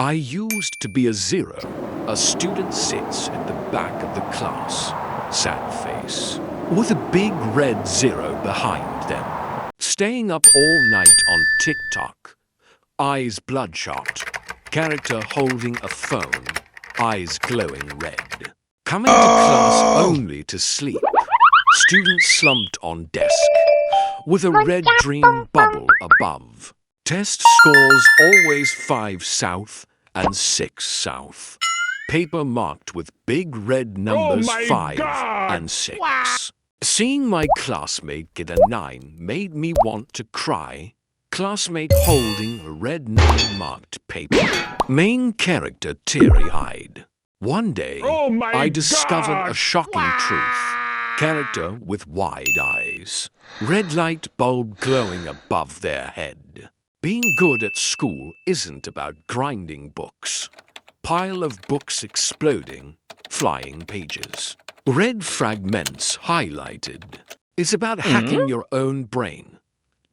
I used to be a zero. A student sits at the back of the class, sad face, with a big red zero behind them. Staying up all night on TikTok. Eyes bloodshot. Character holding a phone. Eyes glowing red. Coming to class only to sleep. Student slumped on desk, with a red dream bubble above. Test scores always 5 south and 6 south. Paper marked with big red numbers 5 and 6. Wow. Seeing my classmate get a 9 made me want to cry. Classmate holding a red 9 marked paper. Main character teary-eyed. One day, I discovered a shocking truth. Character with wide eyes. Red light bulb glowing above their head. Being good at school isn't about grinding books. Pile of books exploding, flying pages. Red fragments highlighted. It's about hacking your own brain.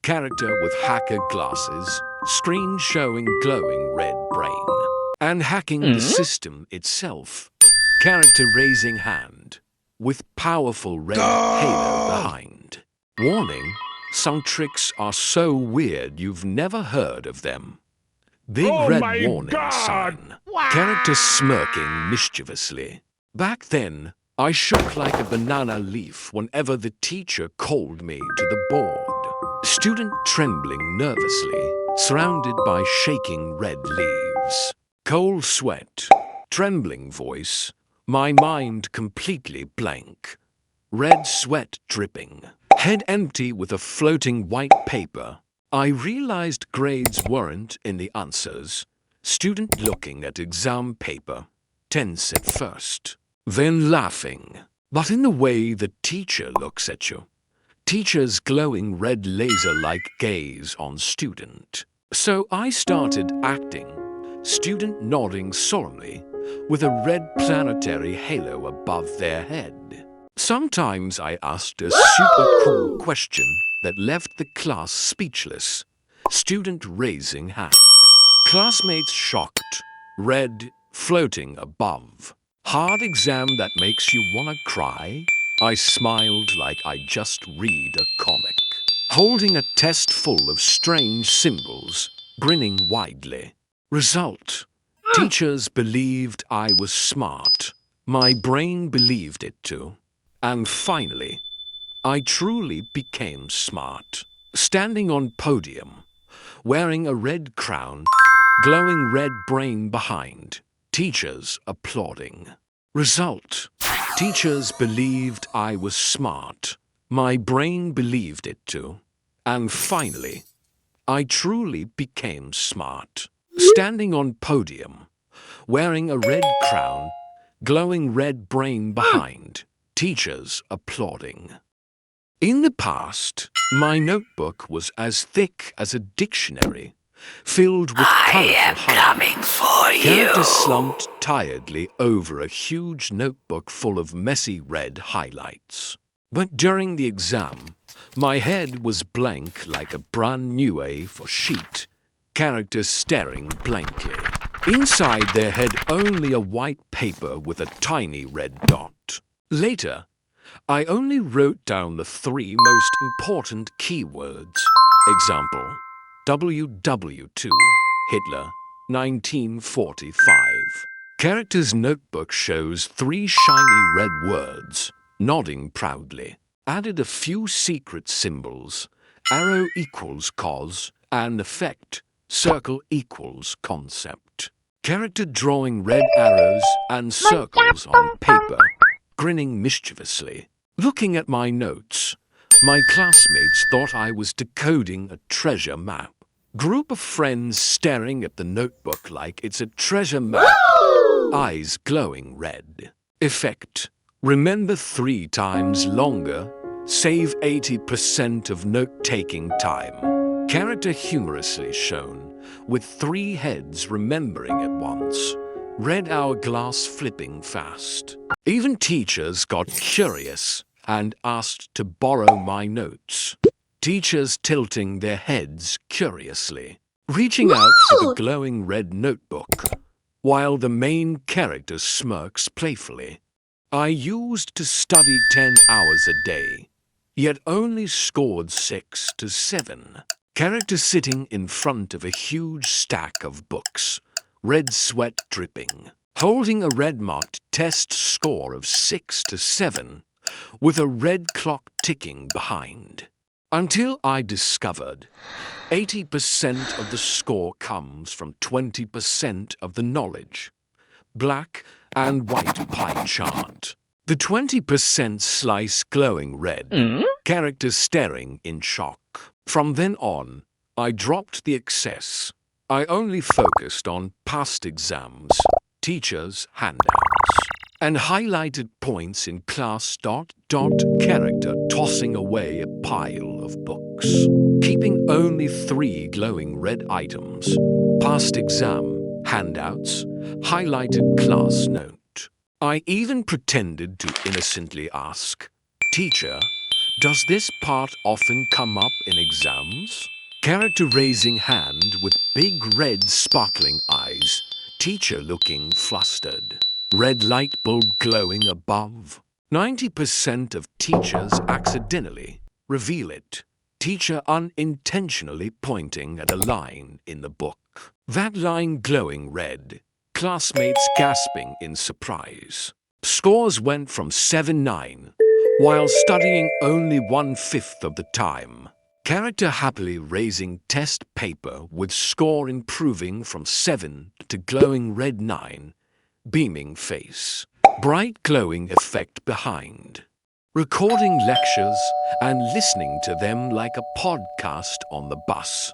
Character with hacker glasses, screen showing glowing red brain. And hacking the system itself. Character raising hand, with powerful red halo behind. Warning, some tricks are so weird you've never heard of them. Big red warning sign. Wow. Character smirking mischievously. Back then, I shook like a banana leaf whenever the teacher called me to the board. Student trembling nervously, surrounded by shaking red leaves. Cold sweat, trembling voice, my mind completely blank. Red sweat dripping, head empty with a floating white paper. I realized grades weren't in the answers. Student looking at exam paper, tense at first, then laughing. But in the way the teacher looks at you. Teacher's glowing red laser-like gaze on student. So I started acting. Student nodding solemnly, with a red planetary halo above their head. Sometimes I asked a super cool question that left the class speechless. Student raising hand. Classmates shocked. Red floating above. Hard exam that makes you wanna cry? I smiled like I just read a comic. Holding a test full of strange symbols, grinning widely. Result. Teachers believed I was smart. My brain believed it too. And finally, I truly became smart. Standing on podium, wearing a red crown, glowing red brain behind, teachers applauding. Result. Teachers believed I was smart. My brain believed it too. And finally, I truly became smart. Standing on podium, wearing a red crown, glowing red brain behind, teachers applauding. In the past, my notebook was as thick as a dictionary, filled with colorful highlights. Character slumped tiredly over a huge notebook full of messy red highlights. But during the exam, my head was blank like a brand new A4 sheet. Character staring blankly. Inside their head only a white paper with a tiny red dot. Later, I only wrote down the 3 most important keywords. Example, WW2, Hitler, 1945. Character's notebook shows 3 shiny red words, nodding proudly. Added a few secret symbols. Arrow equals cause and effect. Circle equals concept. Character drawing red arrows and circles on paper, grinning mischievously. Looking at my notes, my classmates thought I was decoding a treasure map. Group of friends staring at the notebook like it's a treasure map. Eyes glowing red. Effect. Remember 3 times longer. Save 80% of note-taking time. Character humorously shown, with 3 heads remembering at once. Red hourglass flipping fast. Even teachers got curious and asked to borrow my notes. Teachers tilting their heads curiously. reaching out for the glowing red notebook, while the main character smirks playfully. I used to study 10 hours a day, yet only scored 6 to 7. Character sitting in front of a huge stack of books, red sweat dripping, holding a red-marked test score of 6 to 7, with a red clock ticking behind. Until I discovered 80% of the score comes from 20% of the knowledge. Black and white pie chart. The 20% slice glowing red, character staring in shock. From then on, I dropped the excess. I only focused on past exams, teachers' handouts, and highlighted points in class. Character tossing away a pile of books, keeping only 3 glowing red items: past exam, handouts, highlighted class note. I even pretended to innocently ask, "Teacher, does this part often come up in exams?" Character raising hand with big red sparkling eyes, teacher looking flustered. Red light bulb glowing above. 90% of teachers accidentally reveal it. Teacher unintentionally pointing at a line in the book. That line glowing red. Classmates gasping in surprise. Scores went from 7-9, while studying only 1/5 of the time. Character happily raising test paper with score improving from 7 to glowing red 9, beaming face. Bright glowing effect behind. Recording lectures and listening to them like a podcast on the bus.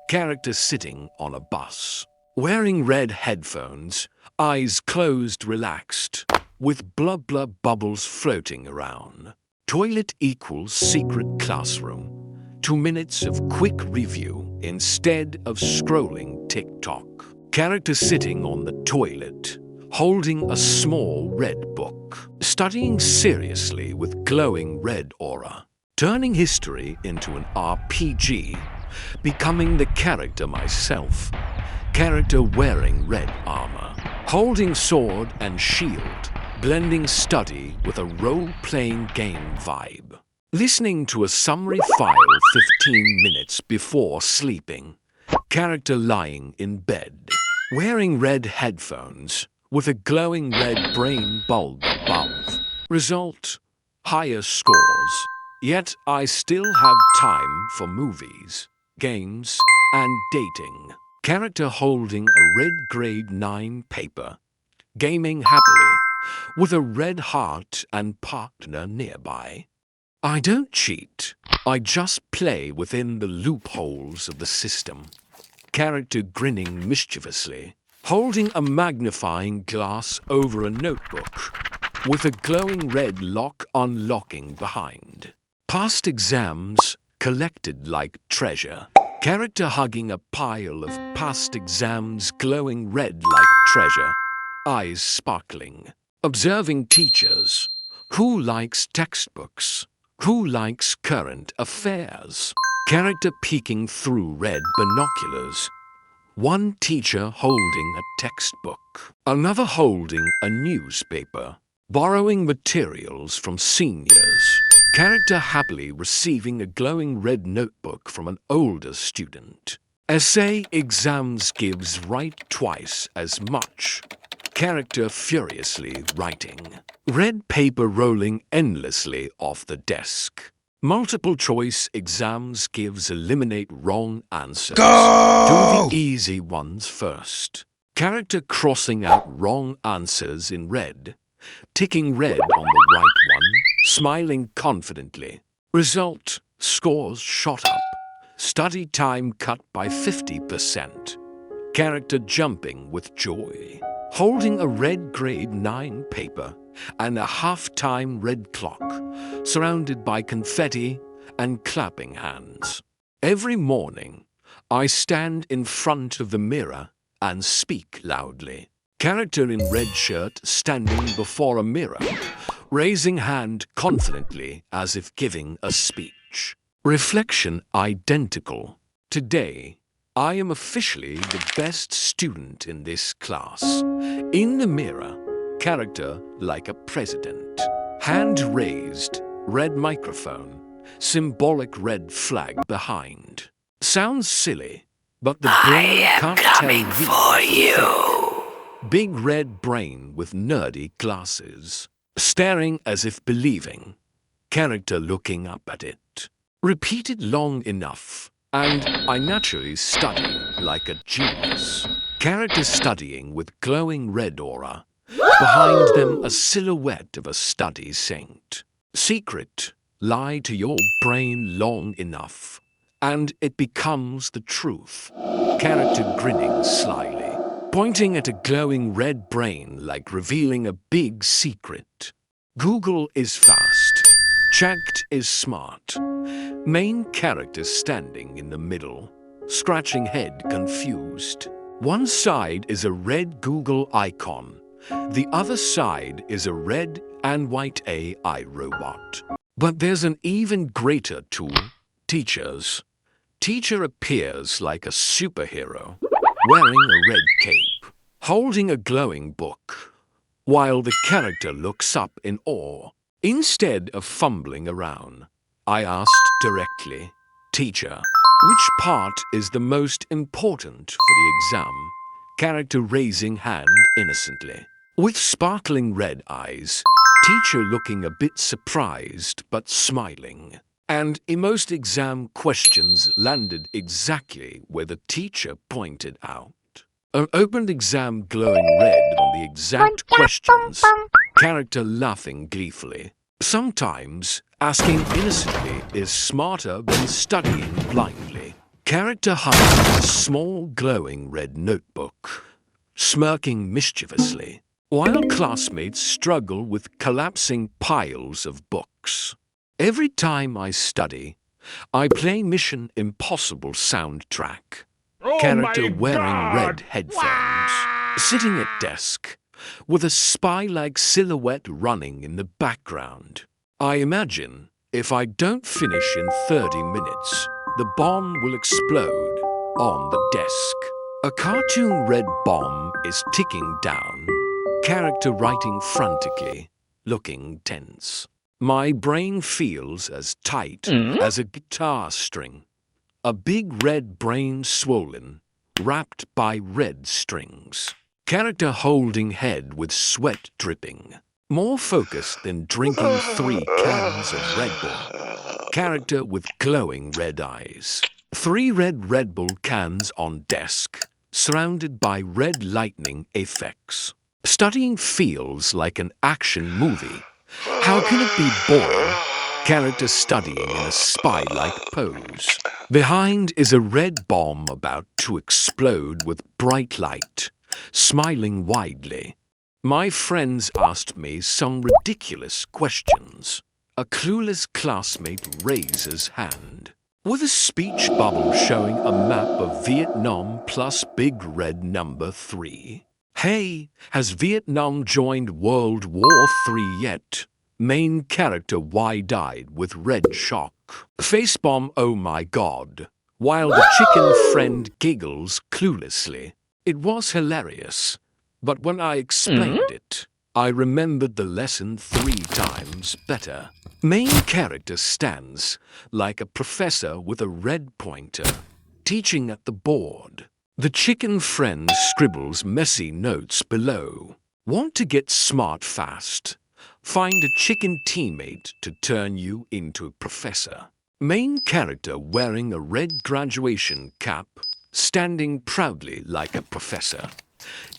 Character sitting on a bus. Wearing red headphones, eyes closed relaxed, with blub blub bubbles floating around. Toilet equals secret classroom. 2 minutes of quick review instead of scrolling TikTok. Character sitting on the toilet, holding a small red book, studying seriously with glowing red aura, turning history into an RPG, becoming the character myself. Character wearing red armor, holding sword and shield, blending study with a role-playing game vibe. Listening to a summary file 15 minutes before sleeping. Character lying in bed. Wearing red headphones with a glowing red brain bulb above. Result: higher scores. Yet I still have time for movies, games, and dating. Character holding a red grade 9 paper. Gaming happily with a red heart and partner nearby. I don't cheat, I just play within the loopholes of the system. Character grinning mischievously, holding a magnifying glass over a notebook, with a glowing red lock unlocking behind. Past exams collected like treasure. Character hugging a pile of past exams glowing red like treasure, eyes sparkling. Observing teachers. Who likes textbooks? Who likes current affairs? Character peeking through red binoculars. One teacher holding a textbook, another holding a newspaper, borrowing materials from seniors. Character happily receiving a glowing red notebook from an older student. Essay exams gives write twice as much. Character furiously writing. Red paper rolling endlessly off the desk. Multiple choice exams gives eliminate wrong answers. Do the easy ones first. Character crossing out wrong answers in red. Ticking red on the right one. Smiling confidently. Result: scores shot up. Study time cut by 50%. Character jumping with joy. Holding a red grade 9 paper and a half-time red clock, surrounded by confetti and clapping hands. Every morning, I stand in front of the mirror and speak loudly. Character in red shirt standing before a mirror, raising hand confidently as if giving a speech. Reflection identical. Today, I am officially the best student in this class. In the mirror, character like a president. Hand raised, red microphone, symbolic red flag behind. Sounds silly, but the brain can't tell for you. Big red brain with nerdy glasses. Staring as if believing. Character looking up at it. Repeated long enough, and I naturally study like a genius. Character studying with glowing red aura. Behind them a silhouette of a study saint. Secret, lie to your brain long enough, and it becomes the truth. Character grinning slyly, pointing at a glowing red brain like revealing a big secret. Google is fast. Checked is smart. Main character standing in the middle, scratching head confused. One side is a red Google icon. The other side is a red and white AI robot. But there's an even greater tool, teachers. Teacher appears like a superhero, wearing a red cape, holding a glowing book, while the character looks up in awe. Instead of fumbling around, I asked directly, Teacher, which part is the most important for the exam? Character raising hand innocently. With sparkling red eyes, teacher looking a bit surprised but smiling. And in most exam questions landed exactly where the teacher pointed out. An opened exam glowing red on the exact questions. Character laughing gleefully. Sometimes, asking innocently is smarter than studying blindly. Character hiding a small glowing red notebook, smirking mischievously, while classmates struggle with collapsing piles of books. Every time I study, I play Mission Impossible soundtrack. Character wearing red headphones, sitting at desk, with a spy-like silhouette running in the background. I imagine if I don't finish in 30 minutes, the bomb will explode on the desk. A cartoon red bomb is ticking down. Character writing frantically, looking tense. My brain feels as tight as a guitar string. A big red brain swollen, wrapped by red strings. Character holding head with sweat dripping. More focused than drinking 3 cans of Red Bull. Character with glowing red eyes. 3 red Red Bull cans on desk, surrounded by red lightning effects. Studying feels like an action movie. How can it be boring? Character studying in a spy-like pose. Behind is a red bomb about to explode with bright light, smiling widely. My friends asked me some ridiculous questions. A clueless classmate raises hand, with a speech bubble showing a map of Vietnam plus big red number 3. Hey, has Vietnam joined World War III yet? Main character wide-eyed with red shock. Facepalm, oh my god. While the chicken friend giggles cluelessly. It was hilarious. But when I explained it, I remembered the lesson 3 times better. Main character stands like a professor with a red pointer, teaching at the board. The chicken friend scribbles messy notes below. Want to get smart fast? Find a chicken teammate to turn you into a professor. Main character wearing a red graduation cap, standing proudly like a professor.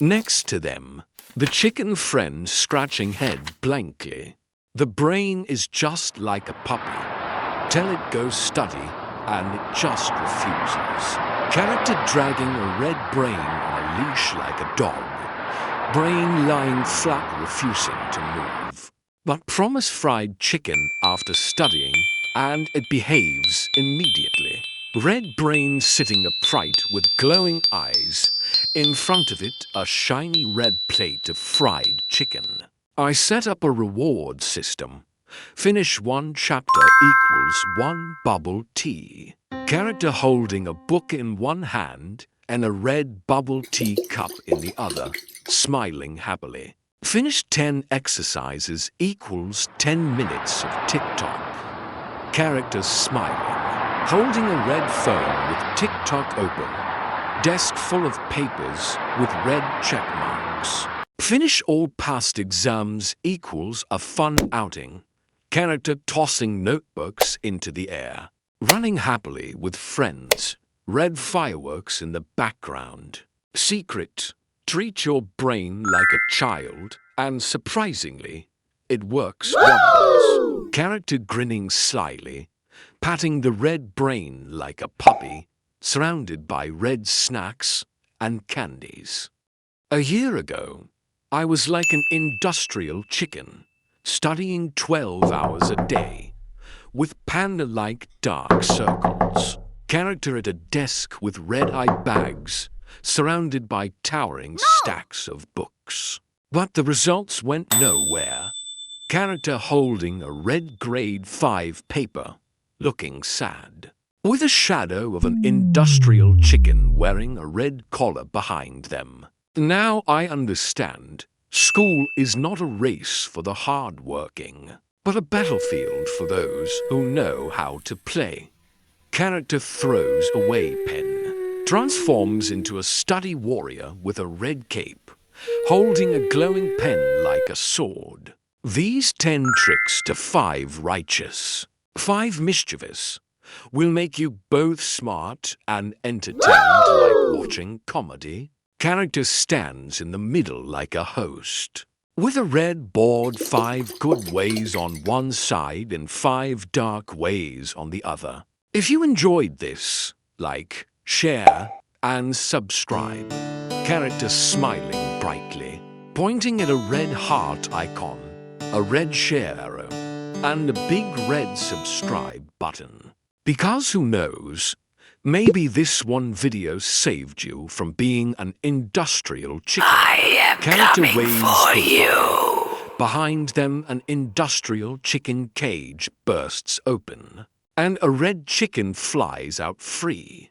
Next to them, the chicken friend scratching head blankly. The brain is just like a puppy. Tell it go study, and it just refuses. Character dragging a red brain on a leash like a dog. Brain lying flat, refusing to move. But promise fried chicken after studying, and it behaves immediately. Red brain sitting upright with glowing eyes. In front of it, a shiny red plate of fried chicken. I set up a reward system. Finish 1 chapter equals 1 bubble tea. Character holding a book in one hand and a red bubble tea cup in the other, smiling happily. Finish 10 exercises equals 10 minutes of TikTok. Character smiling, holding a red phone with TikTok open. Desk full of papers with red check marks. Finish all past exams equals a fun outing. Character tossing notebooks into the air. Running happily with friends. Red fireworks in the background. Secret. Treat your brain like a child, and surprisingly, it works wonders. Character grinning slyly, patting the red brain like a puppy, surrounded by red snacks and candies. A year ago, I was like an industrial chicken, studying 12 hours a day, with panda-like dark circles. Character at a desk with red-eye bags, surrounded by towering stacks of books. But the results went nowhere. Character holding a red grade 5 paper, looking sad, with a shadow of an industrial chicken wearing a red collar behind them. Now I understand. School is not a race for the hard-working, but a battlefield for those who know how to play. Character throws away pen, transforms into a study warrior with a red cape, holding a glowing pen like a sword. These 10 tricks to 5 righteous, 5 mischievous, will make you both smart and entertained like watching comedy. Character stands in the middle like a host, with a red board, 5 good ways on one side and 5 dark ways on the other. If you enjoyed this, like, share, and subscribe. Character smiling brightly, pointing at a red heart icon, a red share arrow, and a big red subscribe button. Because who knows, maybe this one video saved you from being an industrial chicken. I am Character coming waves for the you. fire. Behind them, an industrial chicken cage bursts open, and a red chicken flies out free.